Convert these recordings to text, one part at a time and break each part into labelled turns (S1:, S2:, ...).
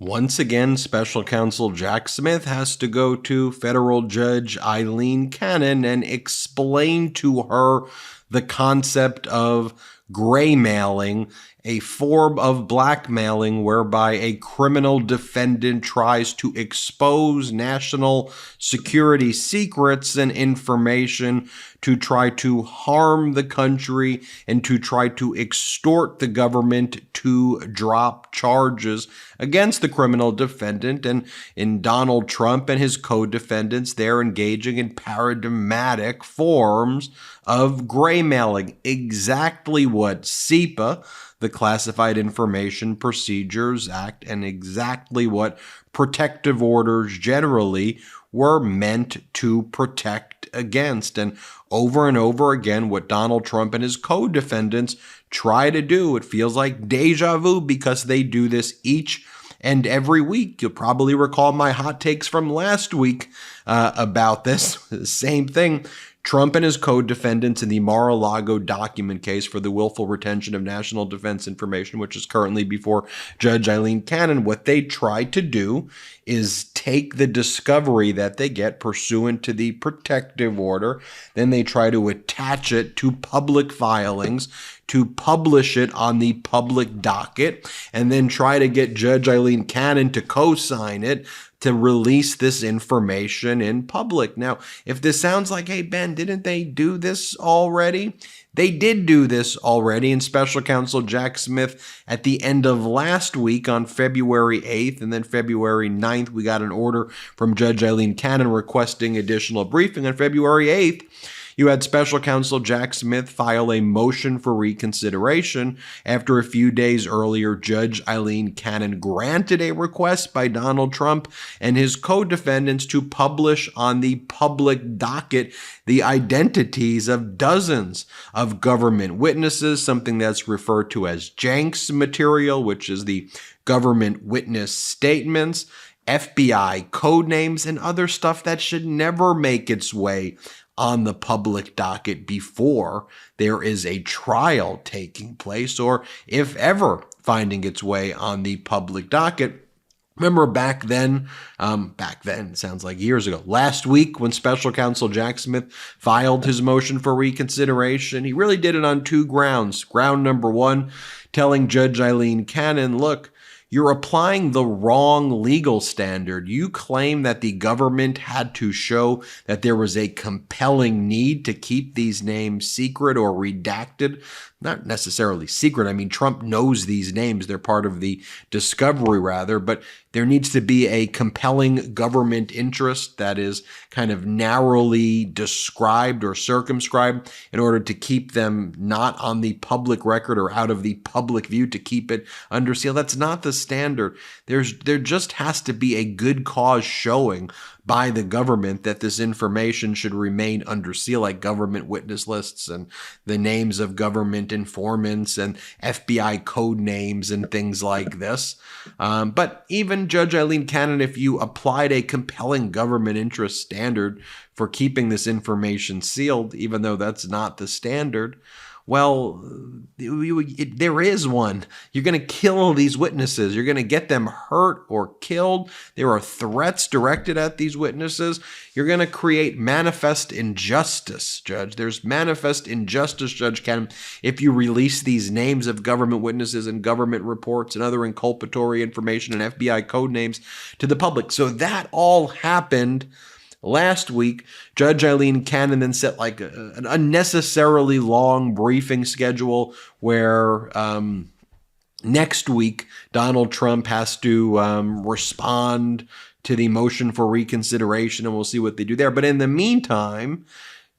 S1: Once again, Special Counsel Jack Smith has to go to federal judge Eileen Cannon and explain to her the concept of Grymailing, a form of blackmailing whereby a criminal defendant tries to expose national security secrets and information to try to harm the country and to try to extort the government to drop charges against the criminal defendant. And in Donald Trump and his co-defendants, they're engaging in paradigmatic forms of Grymailing, exactly what CIPA, the Classified Information Procedures Act, and exactly what protective orders generally were meant to protect against. And over again, what Donald Trump and his co-defendants try to do, it feels like deja vu because they do this each and every week. You'll probably recall my hot takes from last week about this. Same thing. Trump and his co-defendants in the Mar-a-Lago document case for the willful retention of national defense information, which is currently before Judge Eileen Cannon, what they try to do is take the discovery that they get pursuant to the protective order, then they try to attach it to public filings, to publish it on the public docket, and then try to get Judge Eileen Cannon to co-sign it to release this information in public. Now, if this sounds like, hey, Ben, didn't they do this already? They did do this already in Special Counsel Jack Smith at the end of last week on February 8th, and then February 9th, we got an order from Judge Eileen Cannon requesting additional briefing. On February 8th, you had Special Counsel Jack Smith file a motion for reconsideration after a few days earlier, Judge Eileen Cannon granted a request by Donald Trump and his co-defendants to publish on the public docket the identities of dozens of government witnesses, something that's referred to as Jenks material, which is the government witness statements, FBI code names, and other stuff that should never make its way on the public docket before there is a trial taking place, or if ever finding its way on the public docket. Remember back then, sounds like years ago, last week when Special Counsel Jack Smith filed his motion for reconsideration, he really did it on two grounds. Ground number one, telling Judge Eileen Cannon, look, you're applying the wrong legal standard. You claim that the government had to show that there was a compelling need to keep these names secret or redacted. Not necessarily secret. I mean, Trump knows these names. They're part of the discovery, rather, but there needs to be a compelling government interest that is kind of narrowly described or circumscribed in order to keep them not on the public record or out of the public view, to keep it under seal. That's not the standard. There just has to be a good cause showing by the government that this information should remain under seal, like government witness lists and the names of government informants and FBI code names and things like this. But even Judge Eileen Cannon, if you applied a compelling government interest standard for keeping this information sealed, even though that's not the standard, well, there is one. You're going to kill these witnesses. You're going to get them hurt or killed. There are threats directed at these witnesses. You're going to create manifest injustice, Judge. There's manifest injustice, Judge Cannon, if you release these names of government witnesses and government reports and other inculpatory information and FBI code names to the public. So that all happened last week. Judge Eileen Cannon then set like an unnecessarily long briefing schedule where next week Donald Trump has to respond to the motion for reconsideration, and we'll see what they do there. But in the meantime,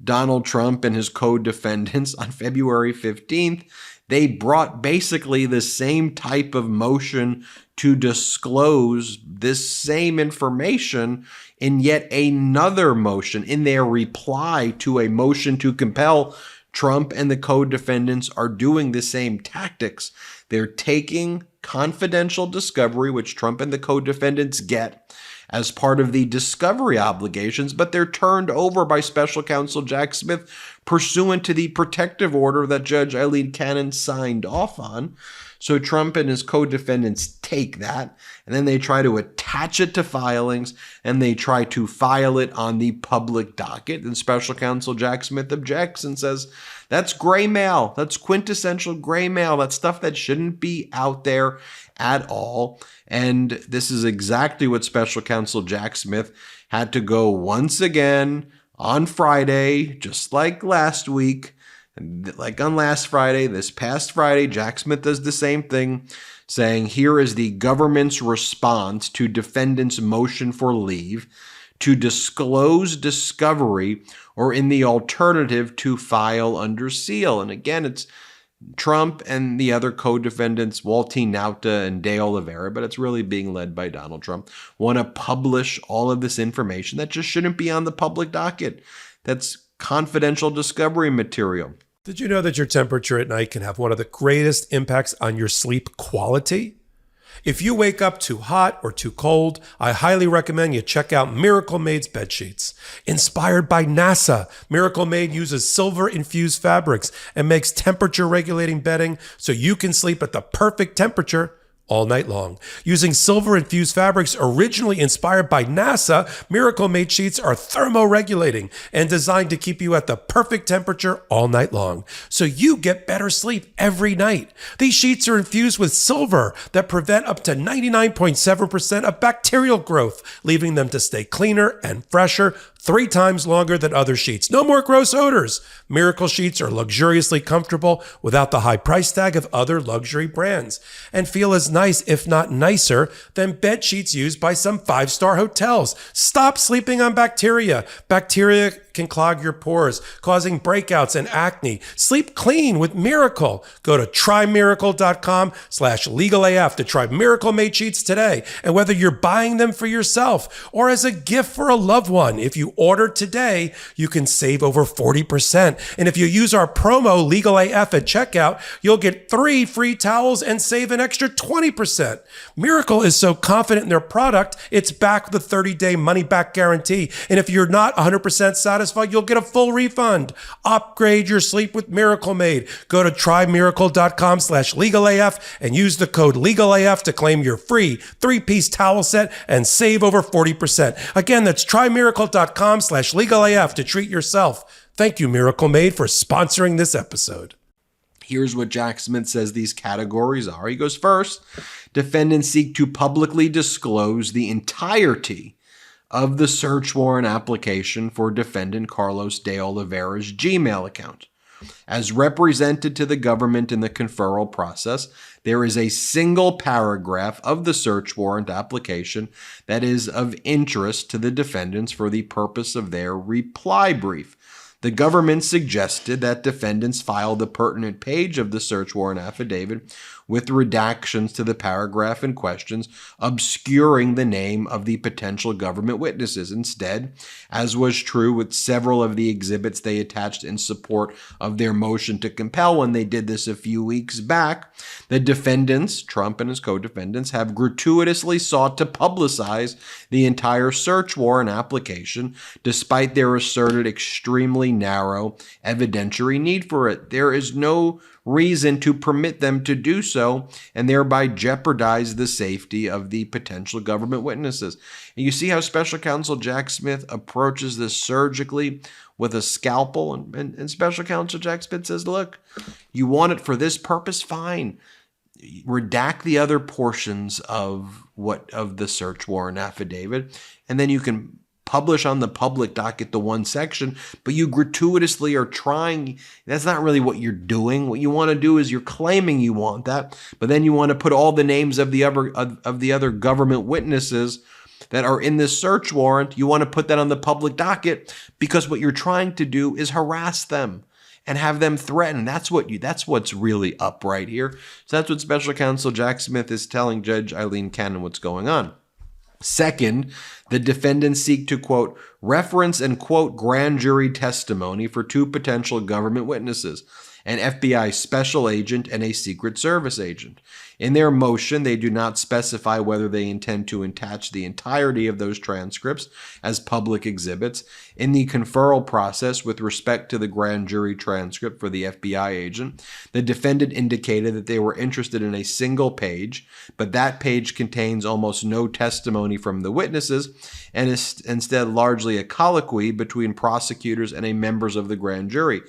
S1: Donald Trump and his co-defendants on February 15th, they brought basically the same type of motion to disclose this same information in yet another motion. In their reply to a motion to compel, Trump and the co-defendants are doing the same tactics. They're taking confidential discovery, which Trump and the co-defendants get as part of the discovery obligations, but they're turned over by Special Counsel Jack Smith pursuant to the protective order that Judge Eileen Cannon signed off on. So Trump and his co-defendants take that, and then they try to attach it to filings, and they try to file it on the public docket. And Special Counsel Jack Smith objects and says, that's gray mail. That's quintessential gray mail. That's stuff that shouldn't be out there at all. And this is exactly what Special Counsel Jack Smith had to go once again on Friday, just like last week. Like on last Friday, this past Friday, Jack Smith does the same thing, saying, here is the government's response to defendant's motion for leave to disclose discovery or in the alternative to file under seal. And again, it's Trump and the other co-defendants, Walty Nauta and De Oliveira, but it's really being led by Donald Trump, want to publish all of this information that just shouldn't be on the public docket. That's confidential discovery material.
S2: Did you know that your temperature at night can have one of the greatest impacts on your sleep quality? If you wake up too hot or too cold, I highly recommend you check out Miracle Made's bed sheets. Inspired by NASA, Miracle Made uses silver-infused fabrics and makes temperature-regulating bedding so you can sleep at the perfect temperature all night long. Using silver-infused fabrics originally inspired by NASA, Miracle Made sheets are thermoregulating and designed to keep you at the perfect temperature all night long, so you get better sleep every night. These sheets are infused with silver that prevent up to 99.7% of bacterial growth, leaving them to stay cleaner and fresher 3 times longer than other sheets. No more gross odors. Miracle sheets are luxuriously comfortable without the high price tag of other luxury brands, and feel as nice, if not nicer, than bed sheets used by some 5-star hotels. Stop sleeping on bacteria. Bacteria can clog your pores, causing breakouts and acne. Sleep clean with Miracle. Go to trymiracle.com/legalaf to try Miracle Made sheets today. And whether you're buying them for yourself or as a gift for a loved one, if you order today, you can save over 40%. And if you use our promo LegalAF at checkout, you'll get 3 free towels and save an extra 20%. Miracle is so confident in their product, it's backed with a 30-day money-back guarantee. And if you're not 100% satisfied, you'll get a full refund. Upgrade your sleep with Miracle Made. Go to trymiracle.com/legalAF and use the code LegalAF to claim your free 3-piece towel set and save over 40%. Again, that's trymiracle.com/legalAF to treat yourself. Thank you, Miracle Made, for sponsoring this episode.
S1: Here's what Jack Smith says these categories are. He goes, first, defendants seek to publicly disclose the entirety of the search warrant application for defendant Carlos de Oliveira's Gmail account. As represented to the government in the conferral process, there is a single paragraph of the search warrant application that is of interest to the defendants for the purpose of their reply brief. The government suggested that defendants file the pertinent page of the search warrant affidavit with redactions to the paragraph in questions, obscuring the name of the potential government witnesses. Instead, as was true with several of the exhibits they attached in support of their motion to compel when they did this a few weeks back, the defendants, Trump and his co-defendants, have gratuitously sought to publicize the entire search warrant application, despite their asserted extremely narrow evidentiary need for it. There is no reason to permit them to do so and thereby jeopardize the safety of the potential government witnesses. And you see how Special Counsel Jack Smith approaches this surgically with a scalpel, and Special Counsel Jack Smith says, look, you want it for this purpose? Fine. Redact the other portions of the search warrant affidavit, and then you can publish on the public docket the one section, but you gratuitously are trying. That's not really what you're doing. What you want to do is you're claiming you want that, but then you want to put all the names of the other government witnesses that are in this search warrant. You want to put that on the public docket because what you're trying to do is harass them and have them threatened. That's what's really up right here. So that's what Special Counsel Jack Smith is telling Judge Eileen Cannon what's going on. Second, the defendants seek to, quote, reference and quote grand jury testimony for 2 potential government witnesses. an FBI special agent, and a Secret Service agent. In their motion, they do not specify whether they intend to attach the entirety of those transcripts as public exhibits. In the conferral process with respect to the grand jury transcript for the FBI agent, the defendant indicated that they were interested in a single page, but that page contains almost no testimony from the witnesses and is instead largely a colloquy between prosecutors and members of the grand jury.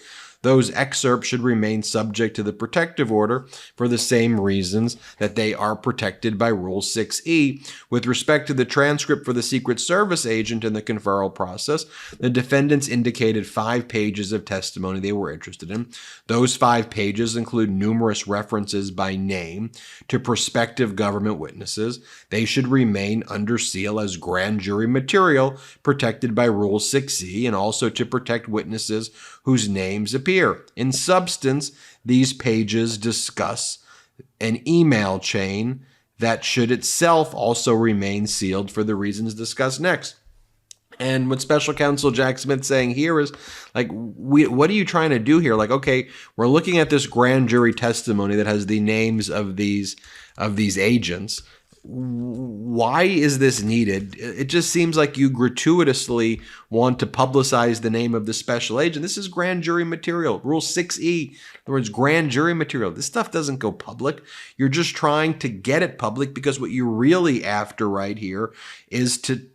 S1: Those excerpts should remain subject to the protective order for the same reasons that they are protected by Rule 6E. With respect to the transcript for the Secret Service agent in the conferral process, the defendants indicated 5 pages of testimony they were interested in. Those 5 pages include numerous references by name to prospective government witnesses. They should remain under seal as grand jury material protected by Rule 6E, and also to protect witnesses whose names appear. In substance, these pages discuss an email chain that should itself also remain sealed for the reasons discussed next. And what Special Counsel Jack Smith saying here is, like, what are you trying to do here? Like, okay, we're looking at this grand jury testimony that has the names of these agents. Why is this needed? It just seems like you gratuitously want to publicize the name of the special agent. This is grand jury material. Rule 6E, in other words, grand jury material. This stuff doesn't go public. You're just trying to get it public because what you're really after right here is to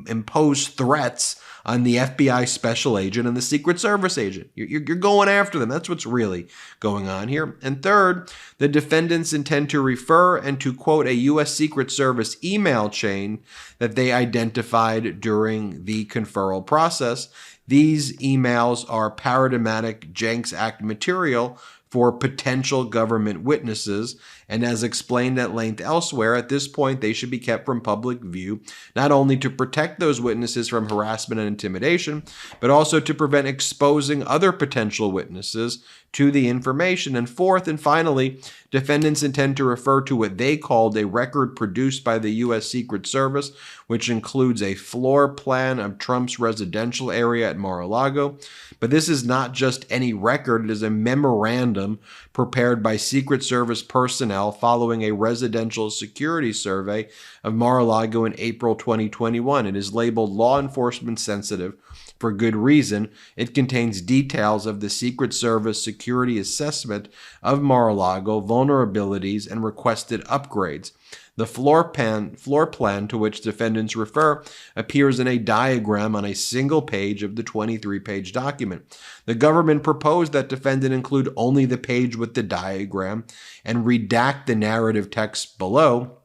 S1: impose threats on the FBI special agent and the Secret Service agent. You're going after them. That's what's really going on here. And third, the defendants intend to refer and to quote a U.S. Secret Service email chain that they identified during the conferral process. These emails are paradigmatic Jenks Act material for potential government witnesses, and as explained at length elsewhere, at this point they should be kept from public view, not only to protect those witnesses from harassment and intimidation, but also to prevent exposing other potential witnesses to the information. And fourth and finally, defendants intend to refer to what they called a record produced by the U.S. Secret Service, which includes a floor plan of Trump's residential area at Mar-a-Lago. But this is not just any record, it is a memorandum prepared by Secret Service personnel following a residential security survey of Mar-a-Lago in April 2021. It is labeled law enforcement sensitive for good reason. It contains details of the Secret Service security assessment of Mar-a-Lago, vulnerabilities, and requested upgrades. The floor plan to which defendants refer appears in a diagram on a single page of the 23-page document. The government proposed that defendant include only the page with the diagram and redact the narrative text below.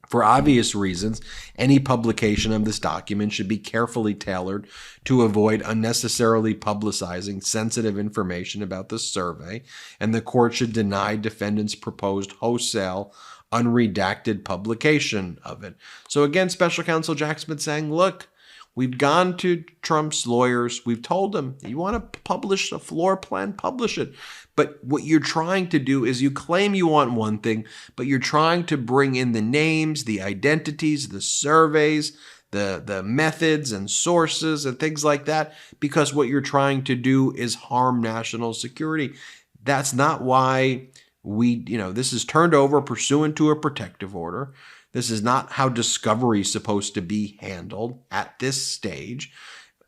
S1: For obvious reasons, any publication of this document should be carefully tailored to avoid unnecessarily publicizing sensitive information about the survey, and the court should deny defendants' proposed wholesale unredacted publication of it. So again, Special Counsel Jack Smith saying, look, we've gone to Trump's lawyers. We've told them, you want to publish a floor plan, publish it. But what you're trying to do is you claim you want one thing, but you're trying to bring in the names, the identities, the surveys, the methods and sources and things like that, because what you're trying to do is harm national security. That's not why this is turned over pursuant to a protective order. This is not how discovery is supposed to be handled at this stage.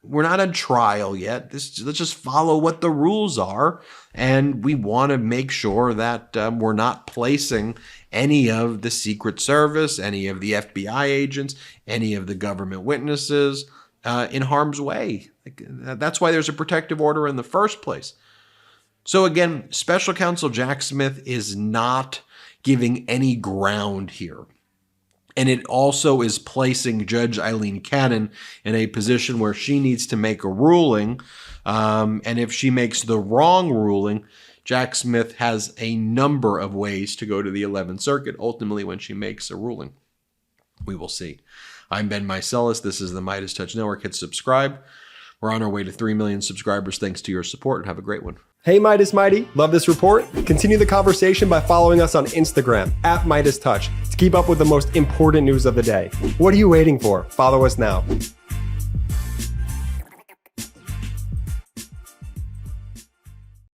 S1: We're not on trial yet. Let's just follow what the rules are. And we want to make sure that we're not placing any of the Secret Service, any of the FBI agents, any of the government witnesses in harm's way. That's why there's a protective order in the first place. So again, Special Counsel Jack Smith is not giving any ground here. And it also is placing Judge Eileen Cannon in a position where she needs to make a ruling. And if she makes the wrong ruling, Jack Smith has a number of ways to go to the 11th Circuit, ultimately when she makes a ruling. We will see. I'm Ben Meiselas. This is the MeidasTouch Network. Hit subscribe. We're on our way to 3 million subscribers thanks to your support, and have a great one.
S3: Hey Meidas Mighty, love this report? Continue the conversation by following us on Instagram @MeidasTouch to keep up with the most important news of the day. What are you waiting for? Follow us now.